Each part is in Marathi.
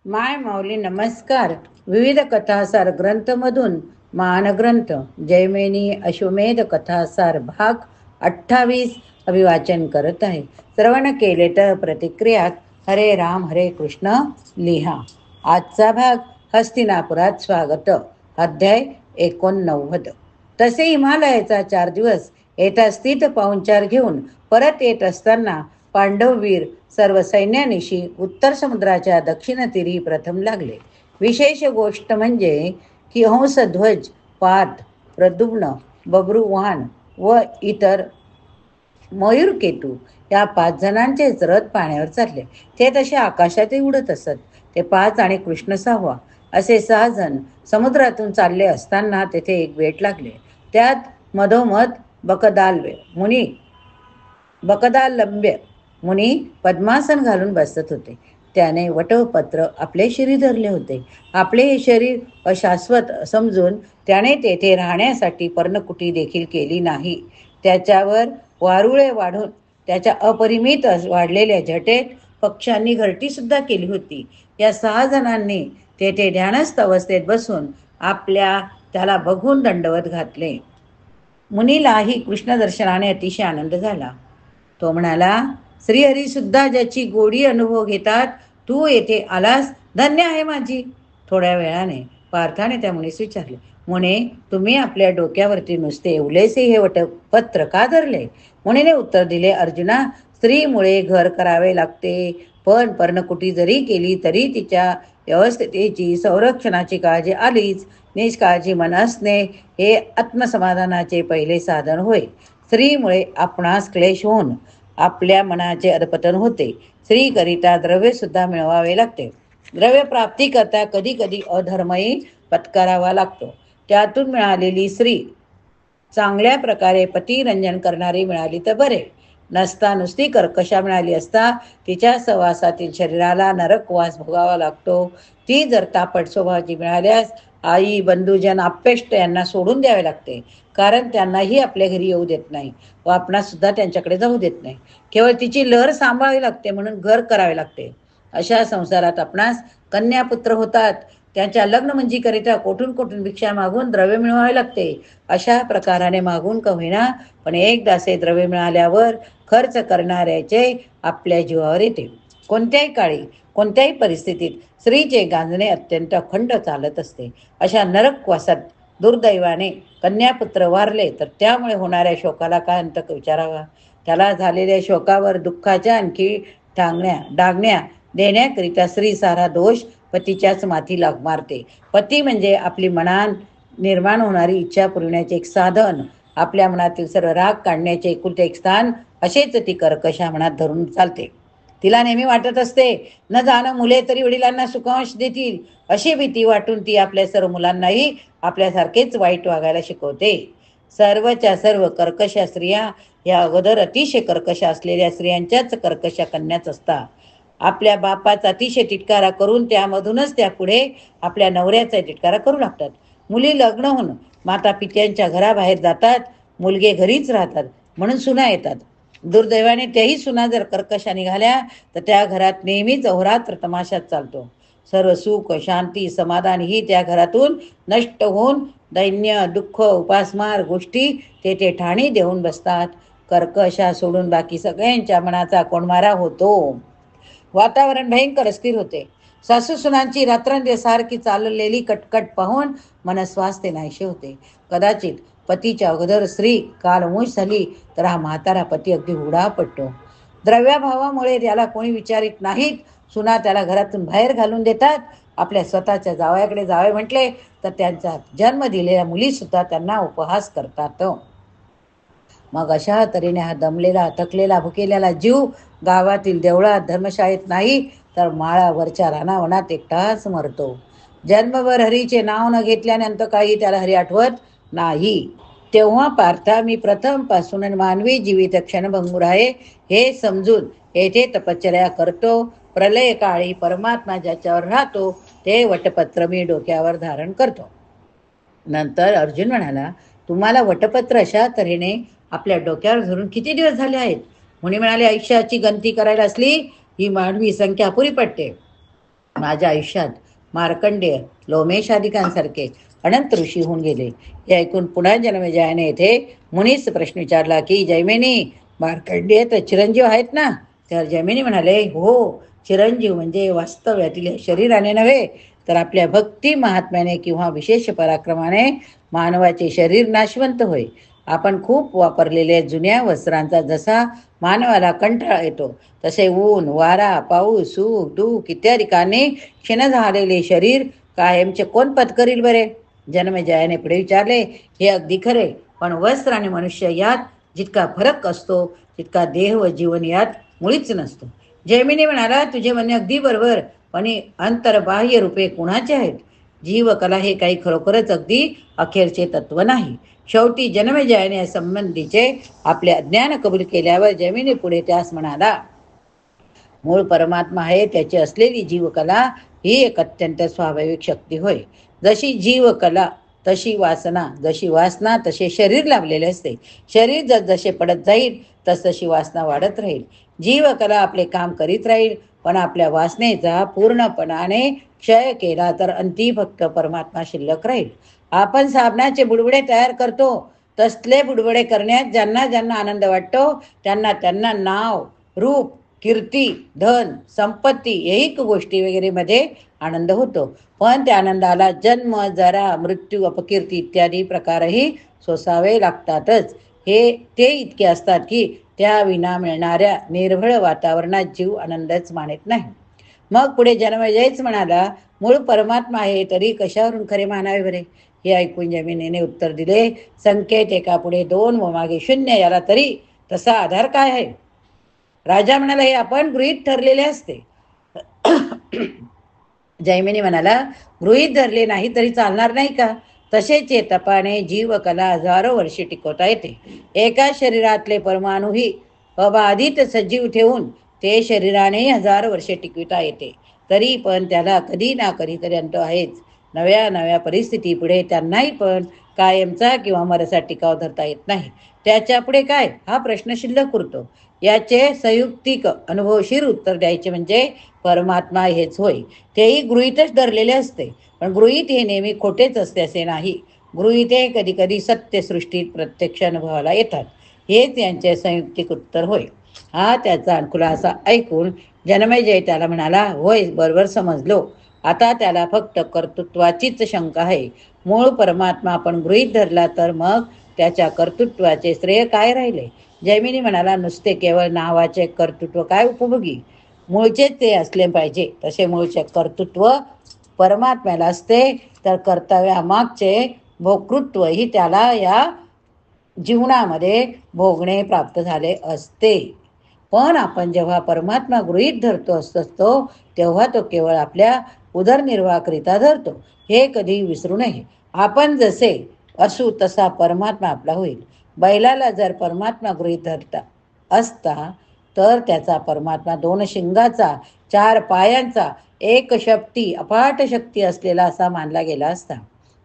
माय माऊली नमस्कार. विविध कथासार ग्रंथमधून मानग्रंथ जैमिनी अश्वमेध कथासार भाग 28 अभिवाचन करत आहे. श्रवण केले तर प्रतिक्रियात हरे राम हरे कृष्ण लिहा. आजचा भाग हस्तिनापुरात स्वागत, अध्याय 89. तसे हिमालयाचा 4 दिवस येता स्थित पाहुणचार घेऊन परत येत असताना पांडववीर सर्व सैन्यानिशी उत्तर समुद्राच्या दक्षिण तीरी प्रथम लागले. विशेष गोष्ट म्हणजे की हंसध्वज, पार्थ, प्रद्युम्न, बब्रुवाहन व इतर मयूरकेतू या 5 जणांचेच रथ पाण्यावर चालले. ते तसे आकाशातही उडत असत. ते 5 आणि कृष्ण 6वा असे 6 जण समुद्रातून चालले असताना तेथे एक बेट लागले. त्यात मधोमध बकदालंब्य मुनी पद्मासन घालून बसत होते. त्याने वटपत्र आपले शरीर धरले होते. आपले हे शरीर अशाश्वत समजून त्याने तेथे राहण्यासाठी पर्णकुटी देखील केली नाही. त्याच्यावर वारुळे वाढून त्याच्या अपरिमित वाढलेल्या झटेत पक्ष्यांनी घरटी सुद्धा केली होती. या 6 जणांनी तेथे ध्यानस्थ अवस्थेत बसून त्याला बघून दंडवत घातले. मुनीलाही कृष्ण दर्शनाने अतिशय आनंद झाला. तो म्हणाला, श्रीहरी सुद्धा ज्याची गोडी अनुभव घेतात, तू येथे आलास धन्य आहे माझी. थोड्या वेळाने पार्थाने त्या मुनीस विचारले, मुने, तुम्ही आपल्या डोक्यावरती नुसते एवढेसे हे वटपत्र का धरले? मुनीने उत्तर दिले, अर्जुना, स्त्रीमुळे घर करावे लागते, पण पर्णकुटी जरी केली तरी तिच्या व्यवस्थेची संरक्षणाची काळजी आलीच. निष्काळजी मन असणे हे आत्मसमाधानाचे पहिले साधन होय. स्त्रीमुळे आपणास क्लेश होऊन आपल्या मनाचे अधपतन होते. स्त्रीकरिता द्रव्य सुद्धा मिळवावे लागते. द्रव्य प्राप्ती करता कधी कधी अधर्मही पत्करावा लागतो. त्यातून मिळालेली स्त्री चांगल्या प्रकारे पतिरंजन करणारी मिळाली तर बरे. नसता नुसती कर्कशा मिळाली असता तिच्या सहवासातील शरीराला नरकवास भोगावा लागतो. ती जर तापट स्वभावाची मिळाल्यास आई, बंधुजन, आप्तेष्ट यांना सोडून द्यावे लागते, कारण त्यांनाही आपल्या घरी येऊ देत नाही व आपणास सुद्धा त्यांच्याकडे जाऊ देत नाही. केवळ तिची लहर सांभाळावी लागते म्हणून घर करावे लागते. अशा संसारात आपणास कन्यापुत्र होतात. त्यांच्या लग्नमंजीकरिता कोठून कोठून भिक्षा मागून द्रव्य मिळवावे लागते. अशा प्रकाराने मागून का होईना, पण एकदासे द्रव्य मिळाल्यावर खर्च करणाऱ्याचे आपल्या जीवावर येते. कोणत्याही काळी कोणत्याही परिस्थितीत स्त्रीचे गांजणे अत्यंत अखंड चालत असते. अशा नरकवासात दुर्दैवाने कन्यापुत्र वारले तर त्यामुळे होणाऱ्या शोकाला काय अंत विचारावा. त्याला झालेल्या शोकावर दुःखाच्या आणखी डागण्या देण्याकरिता स्त्री सारा दोष पतीच्याच माथी मारते. पती म्हणजे आपली मनात निर्माण होणारी इच्छा पुरविण्याचे एक साधन, आपल्या मनातील सर्व राग काढण्याचे एकुलते एक स्थान, असेच ती कर्कशा मनात धरून चालते. तिला नेहमी वाटत असते, न जाणं मुले तरी वडिलांना सुखांश देतील, अशी भीती वाटून ती आपल्या सर्व मुलांनाही आपल्यासारखेच वाईट वागायला शिकवते. सर्वच्या सर्व कर्कशा स्त्रिया या अगोदर अतिशय कर्कशा असलेल्या स्त्रियांच्याच कर्कशा कन्याच असतात. आपल्या बापाचा अतिशय तिटकारा करून त्यामधूनच त्या पुढे आपल्या नवऱ्याचा तिटकारा करू लागतात. मुली लग्न होऊन माता पित्यांच्या घराबाहेर जातात, मुलगे घरीच राहतात म्हणून सुना येतात. दुर्दैवाने त्याही सुना जर कर्कशा निघाल्या तर त्या घरात नेहमीच अहोरात्र तमाशाच चालतो. सर्व सुख, शांती, समाधान ही त्या घरातून नष्ट होऊन दैन्य, दुःख, उपासमार गोष्टी तेथे ठाणी देऊन बसतात. कर्कशा सोडून बाकी सगळ्यांच्या मनाचा कोंडमारा होतो. वातावरण भयंकर अस्थिर होते. सासू सुनांची रात्रंदिवस सारखी चाललेली कटकट पाहून मनस्वास्थ्य नाहीसे होते. कदाचित पतीच्या अगोदर स्त्री कालमुश झाली तर हा म्हातारा पती अगदी हुडा पडतो. द्रव्याभावामुळे त्याला कोणी विचारित नाहीत. सुना त्याला घरातून बाहेर घालून देतात. आपल्या स्वतःच्या जावयाकडे जावे म्हटले तर त्यांचा जन्म दिलेल्या मुली सुद्धा त्यांना उपहास करतात. मग अशा तऱ्हेने हा दमलेला, थकलेला, भुकेलेला जीव गावातील देवळात, धर्मशाळेत नाही तर माळावरच्या रानावनात एकटाच मरतो. जन्मभर हरीचे नाव न घेतल्यानंतर काही त्याला हरी आठवत नाही. तेव्हा पार्था, मी प्रथमपासून मानवी जीवित क्षणभंगूर आहे हे समजून येथे तपश्चर्या करतो. प्रलय काळी परमात्मा ज्याच्यावर राहतो ते वटपत्र मी डोक्यावर धारण करतो. नंतर अर्जुन म्हणाला, तुम्हाला वटपत्र अशा तऱ्हेने आपल्या डोक्यावर धरून किती दिवस झाले आहेत? मुनी म्हणाले, आयुष्याची गणती करायला असली ही मानवी संख्या पुरी पडते. माझ्या आयुष्यात मार्कंडेय, लोमेशादिकांसारखे अनंत ऋषी होऊन गेले. हे ऐकून पुन्हा जन्मेजयाने येथे मुनीस प्रश्न विचारला की जैमिनी, मार्कंडेय तर चिरंजीव आहेत ना? तर जैमिनी म्हणाले, हो, चिरंजीव म्हणजे वास्तव्यातील हे शरीराने नव्हे, तर आपल्या भक्ती महात्म्याने किंवा विशेष पराक्रमाने मानवाचे शरीर नाशवंत होय. आपण खूप वापरलेल्या जुन्या वस्त्रांचा जसा मानवाला कंटाळा येतो, तसे ऊन, वारा, पाऊस, सुख दुःख इत्यादी कारणे क्षीण झालेले शरीर कायमचे कोण पत्करील बरे? जन्मेजयाने पुढे विचारले, हे अगदी खरे, पण वस्त्र आणि मनुष्य यात जितका फरक असतो तितका देह व जीवन यात मुळीच नसतो. जैमिनी म्हणाला, तुझे म्हणणे अगदी बरोबर, पण ही अंतर्बाह्य रूपे कुणाचे आहेत? जीवकला हे काही खरोखरच अगदी अखेरचे तत्व नाही. शेवटी जन्मेजयाने संबंधीचे आपले अज्ञान कबूल केल्यावर जैमिनी पुढे त्यास म्हणाला, मूळ परमात्मा आहे त्याची असलेली जीवकला ही एक अत्यंत स्वाभाविक शक्ती होय. जशी जीवकला तशी वासना, जशी वासना तसे शरीर लाभलेले असते. शरीर जसजसे पडत जाईल तसतशी वासना वाढत राहील. जीवकला आपले काम करीत राहील, पण आपल्या वासनेचा पूर्णपणाने क्षय केला तर अंती फक्त परमात्मा शिल्लक राहील. आपण साबणाचे बुडबुडे तयार करतो, तसले बुडबुडे करण्यात ज्यांना ज्यांना आनंद वाटतो त्यांना त्यांना नाव, रूप, कीर्ती, धन, संपत्ती ऐहिक गोष्टी वगैरे मध्ये आनंद होतो. पण त्या आनंदाला जन्म, जरा, मृत्यू, अपकीर्ती इत्यादी प्रकारही सोसावे लागतातच. ते इतके असतात की त्या विना मिळणाऱ्या निर्भळ वातावरणात जीव आनंदच मानत नाही. मग पुढे जन्मेजयच म्हणाला, मूळ परमात्मा आहे तरी कशावरून खरे मानावे बरे? हे ऐकून जमिनीने उत्तर दिले, संकेत एका पुढे 2 व मागे 0, याला तरी तसा आधार काय आहे? राजा म्हणाला, हे आपण गृहीत ठरलेले असते. जैमिनी म्हणाला, गृहीत धरले नाही तरी चालणार नाही का? तसेच हे तपाने जीवकला हजारो वर्षे टिकवता येते. एका शरीरातले परमाणूही अबाधित सजीव ठेवून ते शरीराने हजारो वर्षे टिकविता येते. तरी पण त्याला कधी ना कधीतरी अंत आहेच. नव्या नव्या परिस्थिती पुढे त्यांनाही पण कायमचा किंवा मरसा टिकाव धरता येत नाही. त्याच्या पुढे काय हा प्रश्न शिल्लक उरतो. याचे संयुक्तिक अनुभवशीर उत्तर द्यायचे म्हणजे परमात्मा हेच होय. तेही गृहीतच धरलेले असते, पण गृहीत हे नेहमी खोटेच असते असे नाही. गृहीत हे कधी कधी सत्यसृष्टीत प्रत्यक्ष अनुभवाला येतात. हेच यांचे संयुक्तिक उत्तर होय. हा त्याचा खुलासा ऐकून जन्मेजय त्याला म्हणाला, होय, बरोबर समजलो. आता त्याला फक्त कर्तृत्वाचीच शंका आहे. मूळ परमात्मा आपण गृहीत धरला तर मग त्याच्या कर्तृत्वाचे श्रेय काय राहिले? जैमिनी म्हणाला, नुसते केवळ नावाचे कर्तृत्व काय उपभोगी? मूळचेच ते असले पाहिजे. तसे मूळचे कर्तृत्व परमात्म्याला असते, तर कर्तव्यामागचे भोक्तृत्वही त्याला या जीवनामध्ये भोगणे प्राप्त झाले असते. पण आपण जेव्हा परमात्मा गृहीत धरतो असतो तेव्हा तो केवळ आपल्या उदरनिर्वाहाकरिता धरतो, हे कधी विसरू नये. आपण जसे असू तसा परमात्मा आपला होईल. बैलाला जर परमात्मा गृहीत धरता असता तर त्याचा परमात्मा 2 शिंगाचा, 4 पायांचा, एक शक्ती, अफाट शक्ती असलेला असा मानला गेला असता.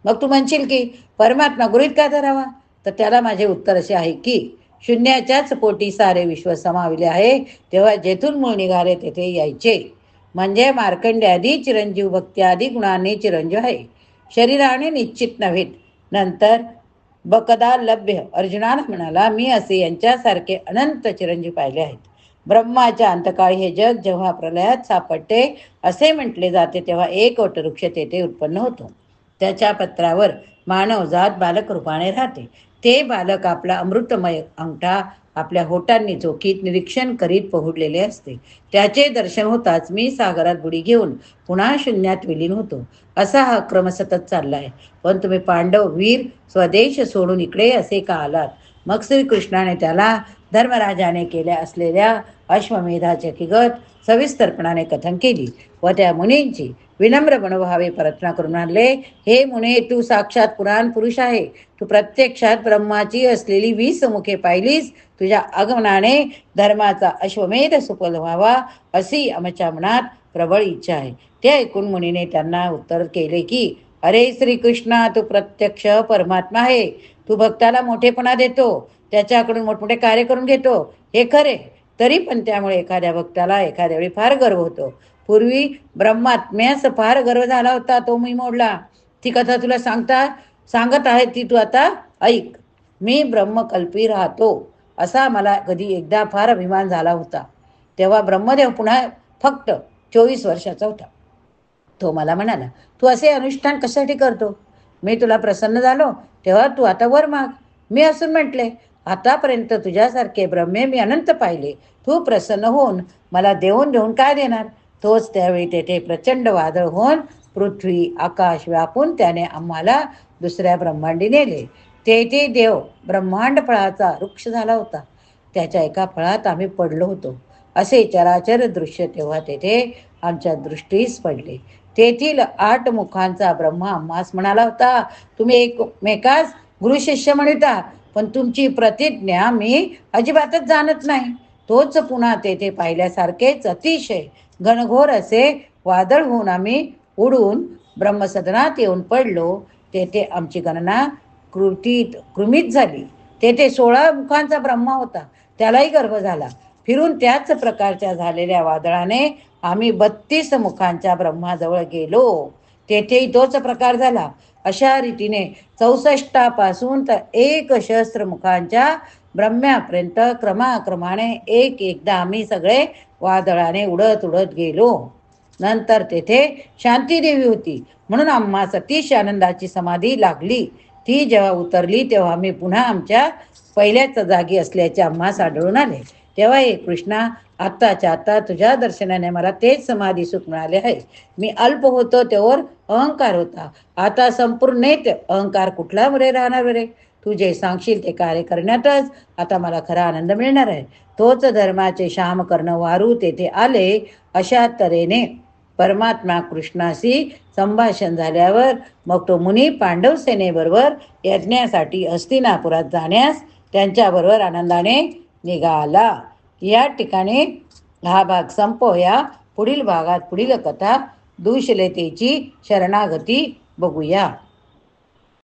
मग तू म्हणशील की परमात्मा गृहीत का धरावा? तर त्याला माझे उत्तर असे आहे की शून्याच्याच पोटी सारे विश्व समाविले आहे, तेव्हा जेथून मूळ निघाले तेथे यायचे. म्हणजे मार्कंडे आधी चिरंजीव, भक्ती आदी गुणांनी चिरंजीव आहे, शरीराने निश्चित नव्हे. नंतर बकदा लभ्य अर्जुनाला म्हणाला, मी असे यांच्यासारखे अनंत चिरंजीव पाहिले आहेत. ब्रह्माच्या अंतकाळी हे जग जेव्हा प्रलयात सापडते असे म्हटले जाते, तेव्हा एक वटवृक्ष तेथे उत्पन्न होतो. त्याच्या पत्रावर मानवजात बालक रूपाने राहते. ते बालक आपला अमृतमय अंगठा आपल्या होटांनी चोखीत निरीक्षण करीत पहुडलेले असते. त्याचे दर्शन होताच मी सागरात बुडी घेऊन पुन्हा शून्यात विलीन होतो. असा हा क्रम सतत चालला आहे. पण तुम्ही पांडव वीर स्वदेश सोडून इकडे असे का आलात? मग श्रीकृष्णाने त्याला धर्मराजाने केल्या असलेल्या अश्वमेधाचे किगत सविस्तरपणाने कथन केली व त्या मुनींची विनम्र मनोभावे प्रार्थना करून आणले, हे मुने, तू साक्षात पुराण पुरुष आहे. तू प्रत्यक्षात ब्रह्माची असलेली 20 मुखे पाहिलीस. तुझ्या आगमनाने धर्माचा अश्वमेध सुफल व्हावा अशी आमच्या मनात प्रबळ इच्छा आहे. ते ऐकून मुनीने त्यांना उत्तर केले की, अरे श्रीकृष्णा, तू प्रत्यक्ष परमात्मा आहे. तू भक्ताला मोठेपणा देतो, त्याच्याकडून मोठमोठे कार्य करून घेतो, हे खरे. तरी पण त्यामुळे एखाद्या भक्ताला एखाद्या वेळी फार गर्व होतो. पूर्वी ब्रह्मात्म्यास फार गर्व झाला होता, तो मी मोडला. ती कथा तुला सांगत आहे, ती तू आता ऐक. मी ब्रह्मकल्पी राहतो असा मला कधी एकदा फार अभिमान झाला होता. तेव्हा ब्रह्मदेव पुन्हा फक्त 24 वर्षाचा होता. तो मला म्हणाला, तू असे अनुष्ठान कशासाठी करतो? मी तुला प्रसन्न झालो तेव्हा तू आता वर माग. मी असून म्हटले, आतापर्यंत तुझ्यासारखे ब्रह्मे मी अनंत पाहिले. तू प्रसन्न होऊन मला देऊन देऊन काय देणार? तोच त्यावेळी तेथे प्रचंड वादळ होऊन पृथ्वी आकाश व्यापून त्याने आम्हाला दुसऱ्या ब्रह्मांडी नेले. तेथे देव ब्रह्मांड फळाचा वृक्ष झाला होता. त्याच्या एका फळात आम्ही पडलो होतो. असे चराचर दृश्य तेव्हा तेथे आमच्या दृष्टीस पडले. तेथील 8 मुखांचा ब्रह्मा आम्हास म्हणाला होता, तुम्ही एकमेकास गुरु शिष्य म्हणता, पण तुमची प्रतिज्ञा मी अजिबातच जाणत नाही. तोच पुन्हा तेथे पाहिल्यासारखेच अतिशय घनघोर असे वादळ होऊन आम्ही उडून ब्रह्मसदनात येऊन पडलो. तेथे आमची गणना कृमीत झाली. तेथे 16 मुखांचा ब्रह्मा होता, त्यालाही गर्भ झाला. फिरून त्याच प्रकारच्या झालेल्या वादळाने आम्ही 32 मुखांच्या ब्रह्माजवळ गेलो. तेथेही तोच प्रकार झाला. अशा रीतीने 64 पासून तर 1 सहस्त्र मुखांच्या ब्रह्म्यापर्यंत क्रमाक्रमाने एकदा आम्ही सगळे वादळाने उडत उडत गेलो. नंतर तेथे शांती देवी होती, म्हणून आम्हास अतिशय आनंदाची समाधी लागली. ती जेव्हा उतरली तेव्हा आम्ही पुन्हा आमच्या पहिल्याच जागी असल्याचे आम्हास आढळून आले. तेव्हा हे कृष्णा, आत्ताच्या आता तुझ्या दर्शनाने मला तेच समाधी सुख मिळाले आहे. मी अल्प होतो तेव्हा अहंकार होता, आता संपूर्णेत अहंकार कुठला बरे राहणार बरे? तू जे सांगशील ते कार्य करण्यातच आता मला खरा आनंद मिळणार आहे. तोच धर्माचे श्याम कर्ण वारू तेथे आले. अशा तऱ्हेने परमात्मा कृष्णाशी संभाषण झाल्यावर मग तो मुनी पांडव सेनेबरोबर यज्ञासाठी हस्तिनापुरात जाण्यास त्यांच्याबरोबर आनंदाने निघाला. या ठिकाणी हा भाग संपवूया. पुढील भागात पुढील कथा दुश्शलेतेची शरणागती बघूया.